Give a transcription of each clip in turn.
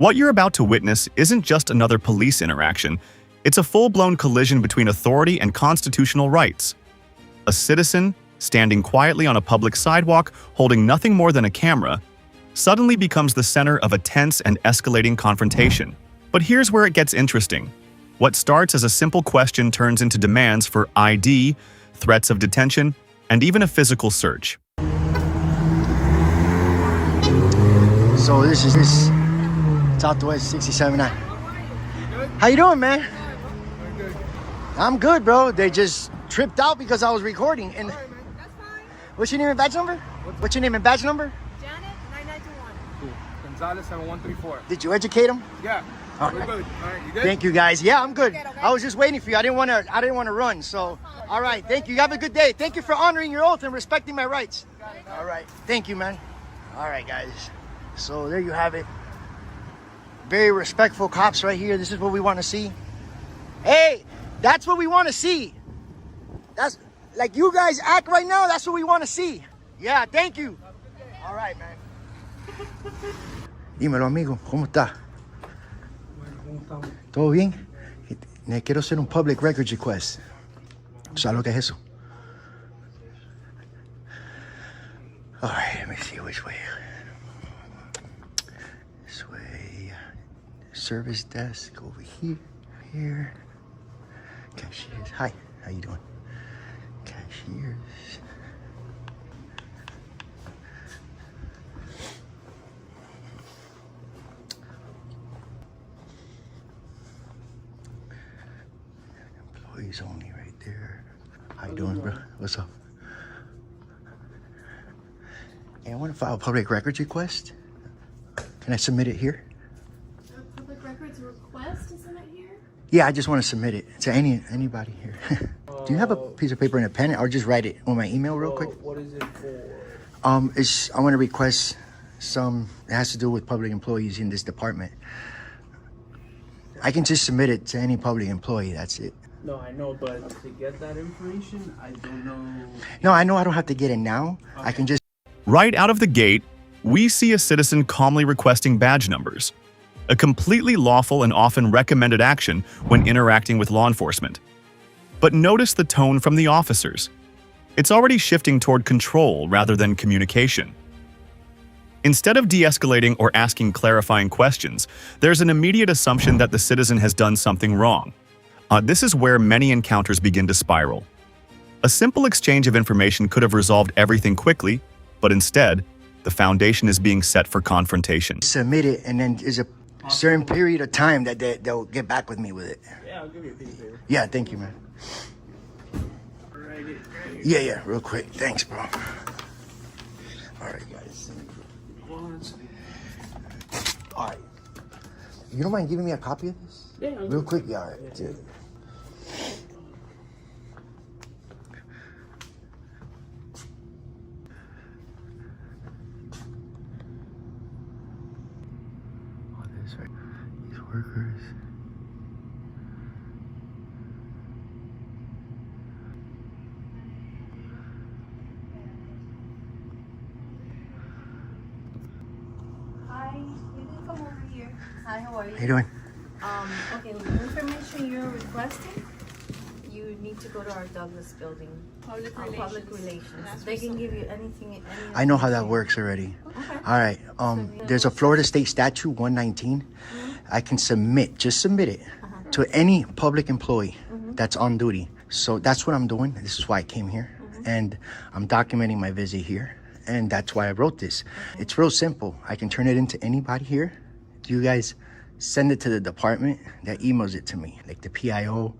What you're about to witness isn't just another police interaction, it's a full-blown collision between authority and constitutional rights. A citizen, standing quietly on a public sidewalk holding nothing more than a camera, suddenly becomes the center of a tense and escalating confrontation. But here's where it gets interesting. What starts as a simple question turns into demands for ID, threats of detention, and even a physical search. So this is Southwest 67. How you doing, man? I'm good, bro. They just tripped out because I was recording. And That's fine. what's your name and badge number? What's your name and badge number? Janet, 9921. Cool. Gonzalez 7134. Did you educate them? Yeah. All We're right. good. All right, you good? Thank you, guys. Yeah, I'm good. Okay, okay. I was just waiting for you. I didn't want to run. So, all right. Thank you. You have a good day. Thank you for honoring your oath and respecting my rights. All right. Thank you, man. All right, guys. So there you have it. Very respectful cops right here. This is what we want to see. Hey, that's what we want to see. That's like you guys act right now. That's what we want to see. Yeah, thank you. All right, man. Dímelo, amigo. ¿Cómo está? ¿Todo bien? Quiero hacer un public records request. ¿Sabes lo que es eso? All right, let me see which way. This way. Service desk over here. Here. Cashiers. Hi, how you doing? Cashiers. Employees only right there. How you doing, bro? What's up? Hey, I want to file a public records request. Can I submit it here? A public records request to submit here? Yeah, I just want to submit it to anybody here. Do you have a piece of paper and a pen, or just write it on my email real quick? What is it for? I want to request some. It has to do with public employees in this department. I can just submit it to any public employee. That's it. No, I know, but to get that information, I don't know. No, I know I don't have to get it now. Okay. I can just. Right out of the gate, we see a citizen calmly requesting badge numbers, a completely lawful and often recommended action when interacting with law enforcement. But notice the tone from the officers. It's already shifting toward control rather than communication. Instead of de-escalating or asking clarifying questions, there's an immediate assumption that the citizen has done something wrong. This is where many encounters begin to spiral. A simple exchange of information could have resolved everything quickly, but instead, the foundation is being set for confrontation. Submit it, and then there's a certain period of time that they'll get back with me with it. Yeah, I'll give you a piece of paper. Yeah, thank you, man. Right. Yeah, real quick. Thanks, bro. All right, guys. All right. You don't mind giving me a copy of this? Yeah, Real quick? Yeah, all right. Yeah. All this, right? These workers. Hi, you can come over here. Hi, how are you? How you doing? Okay, the information you're requesting, you need to go to our Douglas building. Public relations. They can give you anything. I know how that works already. Okay. All right. There's a Florida State Statute 119. I can just submit it to any public employee that's on duty. So that's what I'm doing. This is why I came here. And I'm documenting my visit here. And that's why I wrote this. It's real simple. I can turn it into anybody here. You guys send it to the department that emails it to me, like the PIO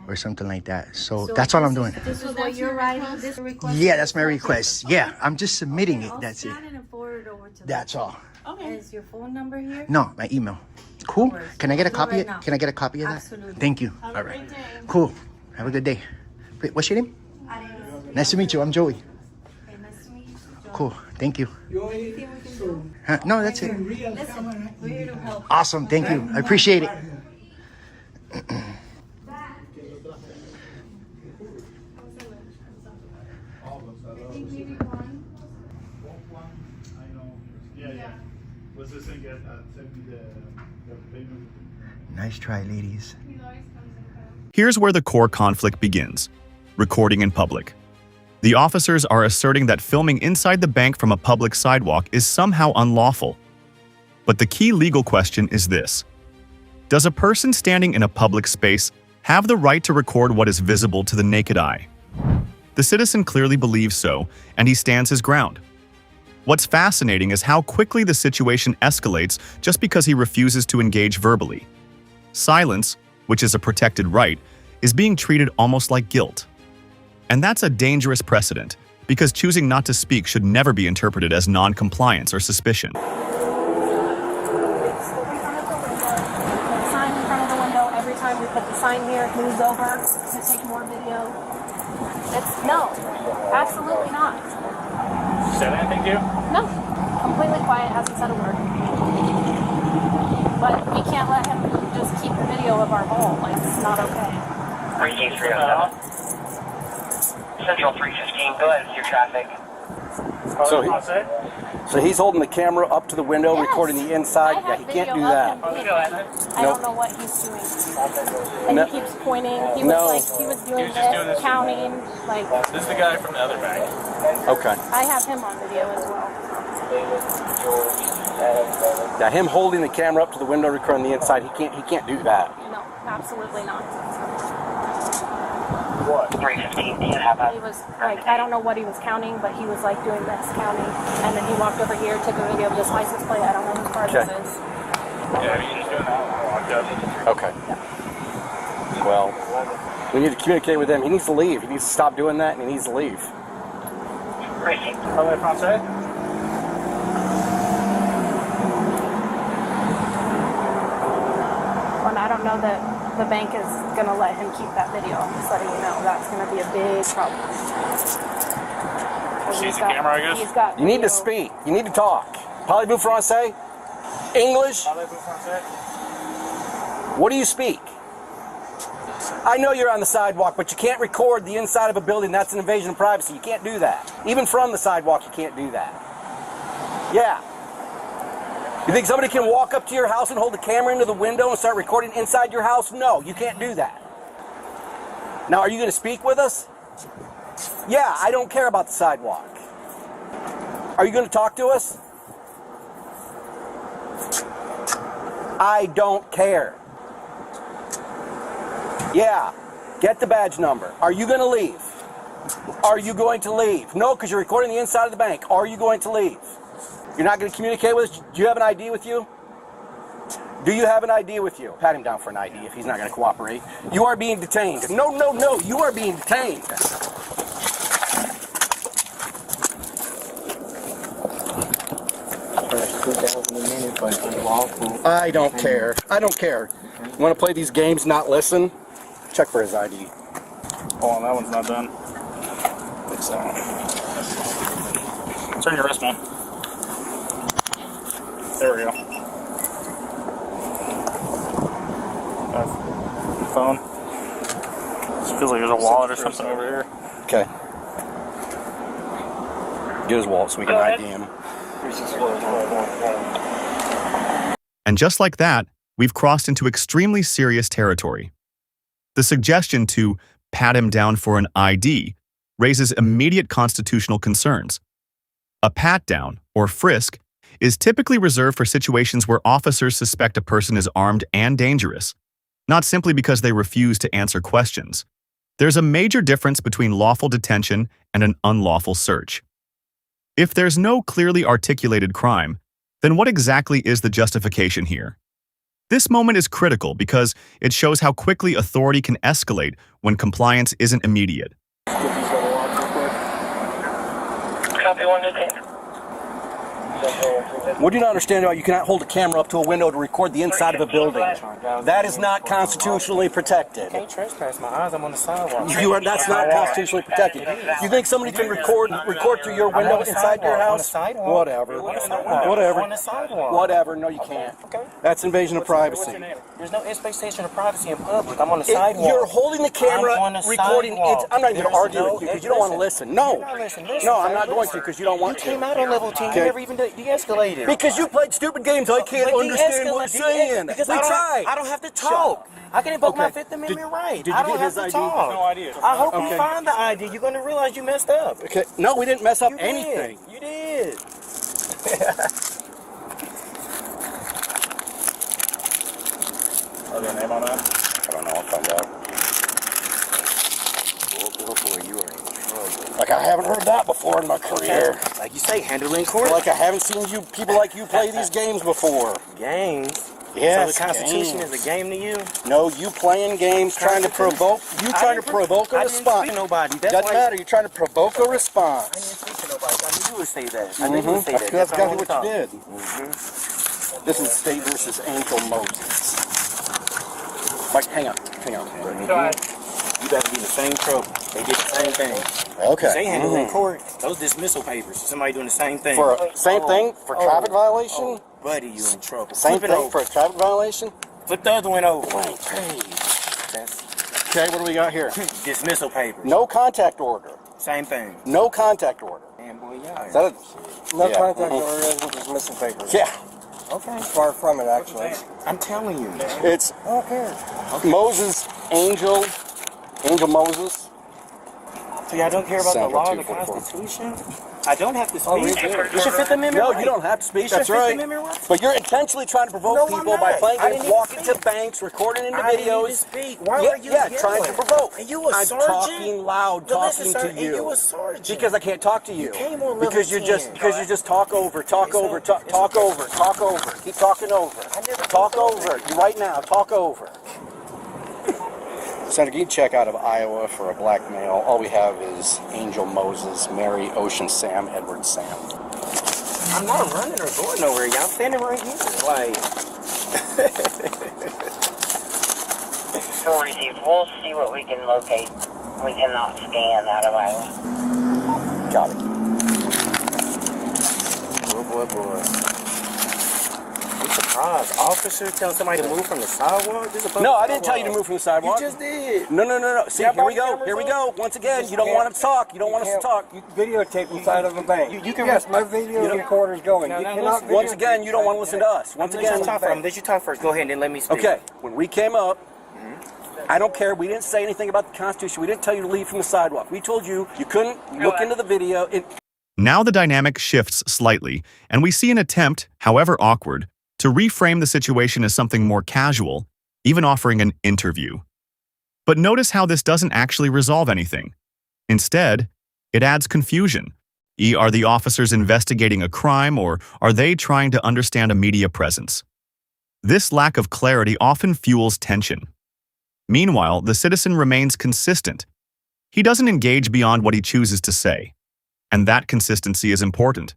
or something like that. So that's all I'm doing. This is what you're writing, this request? Yeah, that's my request. Yeah, I'm just submitting it. That's it. I'll scan it and forward it over to them. That's all. Okay. Is your phone number here? No, my email. Cool. worries. Can I get a Do it copy? right now. Can I get a copy of that? Absolutely. Thank you. All right. Cool. Have a good day. Wait, what's your name? Arely. Nice to meet you. I'm Joey. Okay, nice to meet you. John. Cool. Thank you. Anything we can do? No, that's it. Listen, we're here to help. Awesome. Thank you. I appreciate it. I know. Yeah. Was this thing send me the Nice try, ladies. Here's where the core conflict begins: recording in public. The officers are asserting that filming inside the bank from a public sidewalk is somehow unlawful. But the key legal question is this: does a person standing in a public space have the right to record what is visible to the naked eye? The citizen clearly believes so, and he stands his ground. What's fascinating is how quickly the situation escalates just because he refuses to engage verbally. Silence, which is a protected right, is being treated almost like guilt. And that's a dangerous precedent, because choosing not to speak should never be interpreted as non-compliance or suspicion. Sign in front of the window. Every time we put the sign here, it moves over to take more video. No, absolutely not. Said anything to you? No, completely quiet, hasn't said a word. But we can't let him just keep the video of our hole. Like, it's not okay. 307. Central 315, go ahead with your traffic. So he's holding the camera up to the window, Yes. recording the inside. I Yeah, have he can't do video of that. him doing it. I don't know what he's doing. And No. he keeps pointing. He No. was like, he was doing was just doing this, this. counting. Like, This is the guy from the other bank. Okay. I have him on video as well. Yeah, him holding the camera up to the window, recording the inside. He can't do that. No, absolutely not. 315, do you have a... He was like, I don't know what he was counting, but he was like doing this counting. And then he walked over here, took a video of this license plate. I don't know whose car this Okay. is. Yeah, he's just doing that. Walked up. Okay. Well, we need to communicate with him. He needs to leave. He needs to stop doing that, and he needs to leave. Precinct. Parlez français? And I don't know that the bank is going to let him keep that video. I'm just letting you know that's going to be a big problem. She's the camera, I guess? He's got You need to video. speak. You need to talk. Parlez-vous français? English? Parlez-vous français? What do you speak? I know you're on the sidewalk, but you can't record the inside of a building. That's an invasion of privacy. You can't do that. Even from the sidewalk, you can't do that. Yeah. You think somebody can walk up to your house and hold the camera into the window and start recording inside your house? No, you can't do that. Now, are you going to speak with us? Yeah, I don't care about the sidewalk. Are you going to talk to us? I don't care. Yeah, get the badge number. Are you going to leave? Are you going to leave? No, because you're recording the inside of the bank. Are you going to leave? You're not going to communicate with us? Do you have an ID with you? Do you have an ID with you? Pat him down for an ID if he's not going to cooperate. You are being detained. No, no, no, you are being detained. I don't care. I don't care. You want to play these games, not listen? Check for his ID. Oh, that one's not done. Looks so. Turn your wrist, man. There we go. Phone. It feels like there's a wallet or something over here. Okay. Get his wallet so we can ID him. And just like that, we've crossed into extremely serious territory. The suggestion to pat him down for an ID raises immediate constitutional concerns. A pat-down, or frisk, is typically reserved for situations where officers suspect a person is armed and dangerous, not simply because they refuse to answer questions. There's a major difference between lawful detention and an unlawful search. If there's no clearly articulated crime, then what exactly is the justification here? This moment is critical because it shows how quickly authority can escalate when compliance isn't immediate. Copy 1 to 10. What do you not understand about you cannot hold a camera up to a window to record the inside of a building? That is not constitutionally protected. Can't trespass my eyes. I'm on the sidewalk. That's not constitutionally protected. You think somebody can record through your window inside your house? Whatever. Whatever. Whatever. No, you can't. That's invasion of privacy. There's no expectation of privacy in public. I'm on the sidewalk. You're holding the camera, I'm on the recording. sidewalk. I'm not even going to argue no with you because you don't want to listen. No. You're not listening. Listen, No, I'm sir, not going listen. to because you don't want to. You came out on level 10. You never even de-escalated. Because you played stupid games. I can't But understand what you're saying. Because We tried. I don't have to talk. I can invoke my Fifth Amendment right. Did you I don't get have his to ID? talk. No idea. I hope you find the ID. You're going to realize you messed up. Okay. No, we didn't mess up You anything. Did. You did. Are there a name on that? I don't know. I'll find out. Oh boy, you are in trouble. Like I haven't heard that before in my career. Like you say, handle it in court. Like I haven't seen you people like you play these games before. Games. Yes, So the Constitution games. is a game to you? No, you playing games, trying to provoke. You trying to provoke a I response. didn't speak to nobody. That's Doesn't why matter. You're trying to provoke a I didn't response. speak to nobody. I knew you would say that. I knew you would say that. That's why I exactly what wanna you talk. did. This is State versus Angel Moses. Like, hang on. You better be in the same trouble. They did the same thing. Okay. They handle it in court. Those dismissal papers. Somebody doing the same thing. For same thing for traffic violation. Buddy, you in trouble. Same Flip it thing over. for a traffic violation. Flip the other one over. Blank page. That's Okay, what do we got here? dismissal papers. No contact order. Same thing. No contact order. Man, boy, y'all. Is that a, No yeah. contact order isn't dismissal papers. Yeah. Okay. Far from it, actually. I'm telling you. It's I don't care. Moses, Angel Moses. So y'all don't care about the Sample law and the 244. Constitution? I don't have to speak. Oh, we do. It's your Fifth Amendment No, right. you don't have to speak. It's your That's Fifth right. Amendment right. But you're intentionally trying to provoke No, I'm people by not. playing I games, didn't walking speak. to banks, recording into I didn't videos. even speak. Why yeah, were you yeah, yelling? trying to provoke. And you a I'm sergeant? talking loud, But talking listen, sir, to and you. you a sergeant. Because I can't talk to you. You came on level because you 10. just talk over, talk It's over, no- talk it's over, talk over. Keep talking over. I never Talk talked over. You right now, talk over. Senator, you check out of Iowa for a black male. All we have is Angel Moses, Mary, Ocean Sam, Edward Sam. I'm not running or going nowhere. Y'all standing right here. Like, So receive. We'll see what we can locate. We cannot scan out of Iowa. Got it. boy. I'm surprised. Officer telling somebody to move from the sidewalk? This is a public No, I didn't tell sidewalk. you to move from the sidewalk. You just did. No. See, Yeah, here we body go. cameras Here we on? go. Once again, you don't want him to talk. You don't want us to talk. You videotape inside of a bank. You can- yes, my video recorder's going. No, You no, cannot listen. Once videotape again, you don't want to listen to us. Once Let you again, talk first. Let you talk first. Go ahead and then let me speak. okay. When we came up, I don't care. We didn't say anything about the Constitution. We didn't tell you to leave from the sidewalk. We told you you couldn't look into the video. Now the dynamic shifts slightly, and we see an attempt, however awkward, to reframe the situation as something more casual, even offering an interview. But notice how this doesn't actually resolve anything. Instead, it adds confusion. Are the officers investigating a crime, or are they trying to understand a media presence? This lack of clarity often fuels tension. Meanwhile, the citizen remains consistent. He doesn't engage beyond what he chooses to say. And that consistency is important.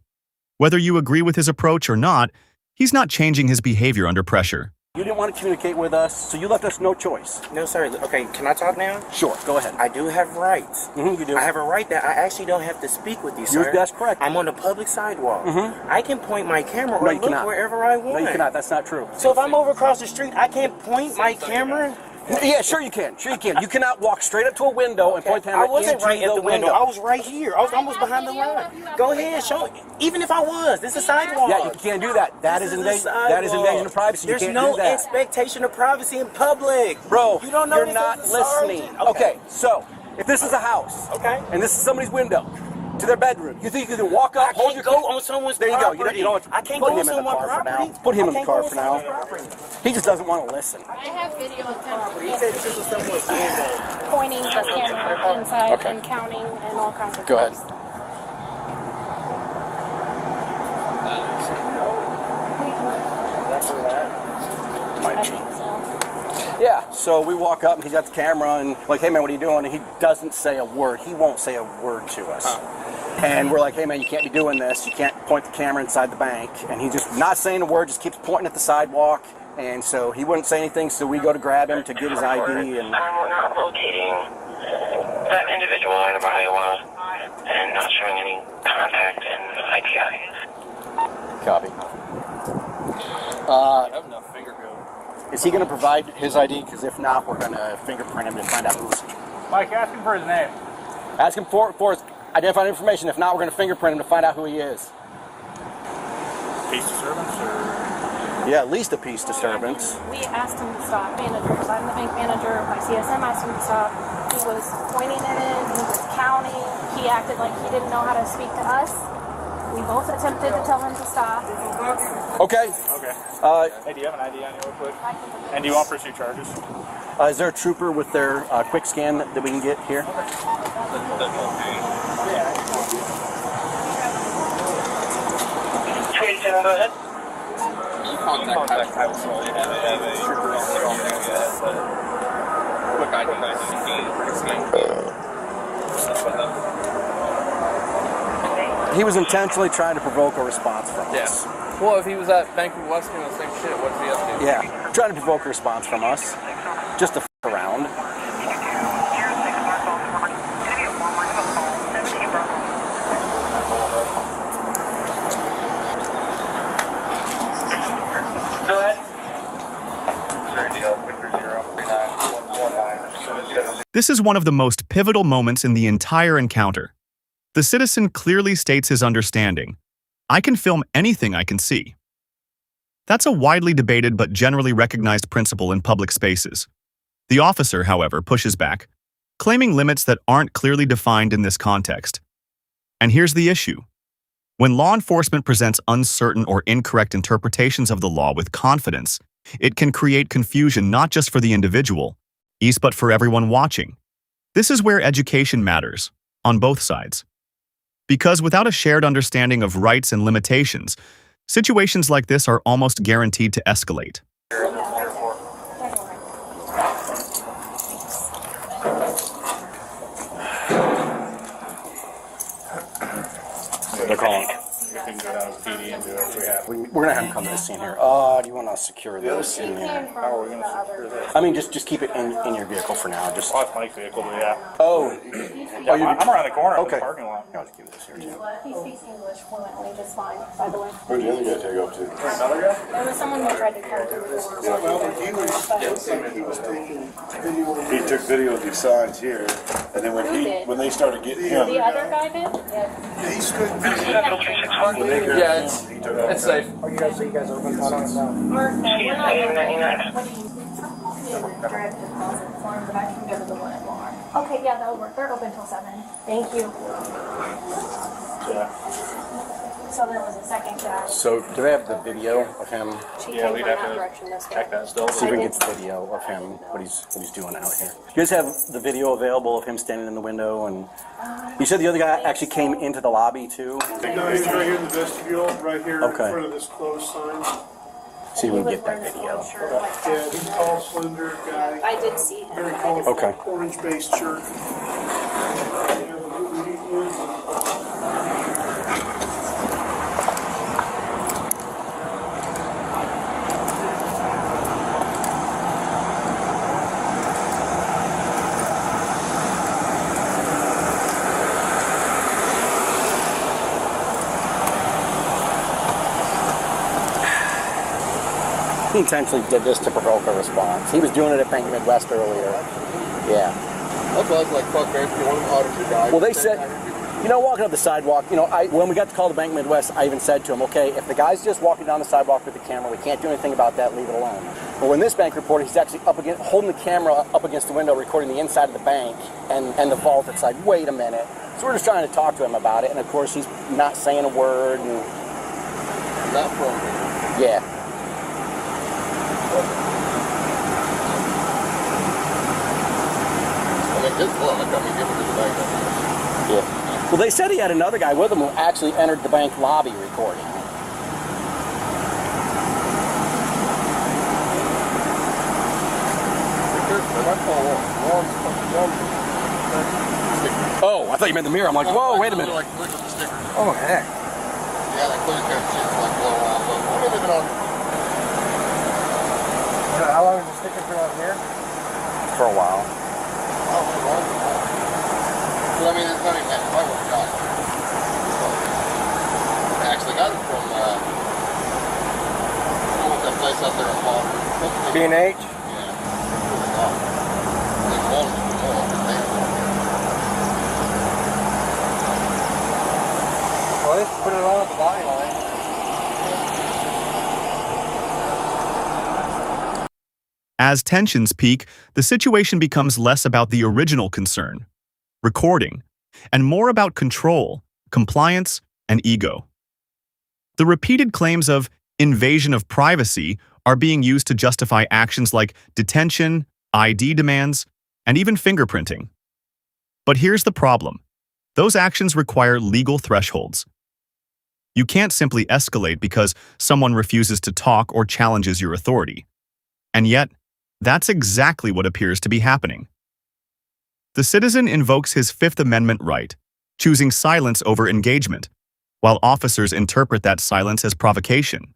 Whether you agree with his approach or not, he's not changing his behavior under pressure. You didn't want to communicate with us, so you left us no choice. No, sir. Okay, can I talk now? Sure, go ahead. I do have rights. You do. I have a right that I actually don't have to speak with you, sir. That's correct. I'm on the public sidewalk. I can point my camera No, or you look cannot. wherever I want. No, you cannot. That's not true. So if I'm over across the street, I can't point my camera? Yeah, sure you can. Sure you can. You cannot walk straight up to a window and point the camera I wasn't into right at the window. window. I was right here. I was almost behind the line. Go ahead, show. Even if I was, this is a sidewalk. Yeah, you can't do that. That is This invasion. a That is sidewalk. invasion of privacy. There's you can't no do that, expectation of privacy in public. bro. You don't know You're this not as a listening. sergeant? Okay, so if this is a house, Okay. and this is somebody's window to their bedroom, you think you can walk up, I hold can't your go on someone's There you property. go. You don't. I can't put go him on in the someone's car for property. now. Put him I in the can't car go for on now. someone's property. He just doesn't want to listen. I have video of He him said this was someone's window. pointing the camera inside Okay. and counting and all kinds of Go ahead. things. Might I be. think so. Yeah, so we walk up and he's got the camera and like, hey man, what are you doing? And he doesn't say a word. He won't say a word to us. And we're like, hey man, you can't be doing this. You can't point the camera inside the bank. And he just not saying a word, just keeps pointing at the sidewalk. And so he wouldn't say anything, so we go to grab him to get his ID. And We're not locating that individual out of Iowa and not showing any contact in IPI. copy. I have enough finger code. Is he going to provide his ID? Because if not, we're going to fingerprint him to find out who's. Mike, ask him for his name. Ask him for his identifying information. If not, we're going to fingerprint him to find out who he is. Peace disturbance or? Yeah, at least a peace disturbance. We asked him to stop. Managers. I'm the bank manager. My CSM asked him to stop. He was pointing at it. He was counting. He acted like he didn't know how to speak to us. We both attempted to tell him to stop. Okay. Okay. Hey, do you have an ID on you real quick? And do you want pursuit charges? Is there a trooper with their quick scan that we can get here? Go ahead. Contact. I was only have a trooper on quick ID. He was intentionally trying to provoke a response from us. Well, if he was at Bank of West doing the same shit, what's he up to? Yeah, trying to provoke a response from us. Just to f around. Go ahead. This is one of the most pivotal moments in the entire encounter. The citizen clearly states his understanding. I can film anything I can see. That's a widely debated but generally recognized principle in public spaces. The officer, however, pushes back, claiming limits that aren't clearly defined in this context. And here's the issue. When law enforcement presents uncertain or incorrect interpretations of the law with confidence, it can create confusion not just for the individual, but for everyone watching. This is where education matters, on both sides. Because without a shared understanding of rights and limitations, situations like this are almost guaranteed to escalate. They're calling. We're going to have him come to the scene here. Do you want to secure this? How are we going to secure this? I mean, just keep it in your vehicle for now. Just. Oh, it's Mike's vehicle, yeah. Oh. I'm around the corner Okay. of the parking lot. I'll just give this here too. He speaks English fluently, just fine, by the way. Where'd the other guy take off to? Another guy? There was someone who tried to come through the door. He took video of these signs here, and then when they started getting him, The other guy did? he stood. Yeah, it's safe. Or, no, we're not direct deposit form, but I can go to the one at Walmart. Okay, yeah, that'll work. They're open till 7. Thank you. Yeah. So there was a second guy. So, do they have the video of him? She Yeah, came we'd from have that to direction this way. check that still. See if we can get the video of him, what he's doing out here. You guys have the video available of him standing in the window, and you said the other guy actually came into the lobby too? No, he's right here in the vestibule, right here Okay. in front of this closed sign. See if we can get that video. Yeah, he's a tall, slender guy. I did see him. Very colorful, Okay. orange-based shirt. He intentionally did this to provoke a response. He was doing it at Bank of Midwest earlier. Yeah. That's why I was like, fuck, man, if you want an auditor guy. Well, they said, walking up the sidewalk, when we got to call the Bank of Midwest, I even said to him, okay, if the guy's just walking down the sidewalk with the camera, we can't do anything about that, leave it alone. But when this bank reported, he's actually holding the camera up against the window, recording the inside of the bank and the vault, it's like, wait a minute. So we're just trying to talk to him about it, and of course he's not saying a word. And, Not from me. yeah. This one, I come and give it to the bank. Yeah. Well, they said he had another guy with him who actually entered the bank lobby recording. Oh, I thought you meant the mirror. I'm like, whoa, wait a minute. Like, look at the sticker. Oh, heck. Yeah, that clear cut shit's like blowing off. So, what is it on? How long has the sticker been on here? For a while. Oh, but I mean, it's not even that quite what we got. I actually got it from, what that place out there in Palmer. B&H? Well, let's put it on at the body line. As tensions peak, the situation becomes less about the original concern, recording, and more about control, compliance, and ego. The repeated claims of invasion of privacy are being used to justify actions like detention, ID demands, and even fingerprinting. But here's the problem. Those actions require legal thresholds. You can't simply escalate because someone refuses to talk or challenges your authority. And yet, that's exactly what appears to be happening. The citizen invokes his Fifth Amendment right, choosing silence over engagement, while officers interpret that silence as provocation.